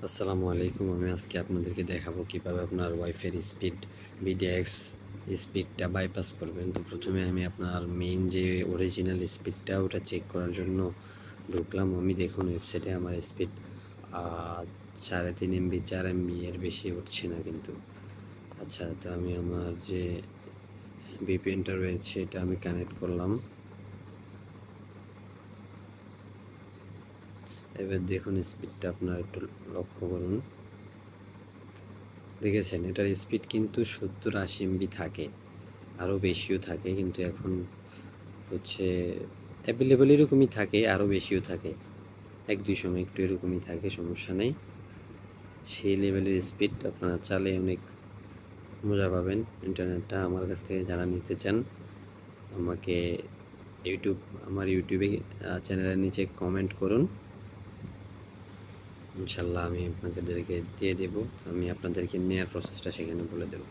আসসালামু আলাইকুম। আমি আজকে আপনাদেরকে দেখাবো কিভাবে আপনার ওয়াইফাইয়ের স্পিড বিডিএক্স স্পিডটা বাইপাস করবেন। তো প্রথমে আমি আপনার মেইন যে অরিজিনাল স্পিডটা ওটা চেক করার জন্য ঢুকলাম। আমি দেখুন ওয়েবসাইটে আমার স্পিড 3.5 MB 4 MB এর বেশি উঠছে না কিন্তু। আচ্ছা, তো আমি আমার যে ভিপিএনটা রয়েছে এটা আমি কানেক্ট করলাম। এবার দেখুন স্পিডটা আপনারা একটু লক্ষ্য করুন। দেখেছেন এটার স্পিড কিন্তু 70-80 MB থাকে, আরও বেশিও থাকে, কিন্তু এখন হচ্ছে অ্যাভেলেবেল এরকমই থাকে, আরও বেশিও থাকে, 1-2 সময় একটু এরকমই থাকে, সমস্যা নেই। সেই লেভেলের স্পিড আপনারা চালে অনেক মজা পাবেন ইন্টারনেটটা। আমার কাছ থেকে যারা নিতে চান আমাকে আমার ইউটিউবে চ্যানেলের নিচে কমেন্ট করুন, ইনশাল্লাহ আমি আপনাদেরকে দিয়ে দেবো। আমি আপনাদেরকে নেওয়ার প্রসেসটা সেখানে বলে দেবো।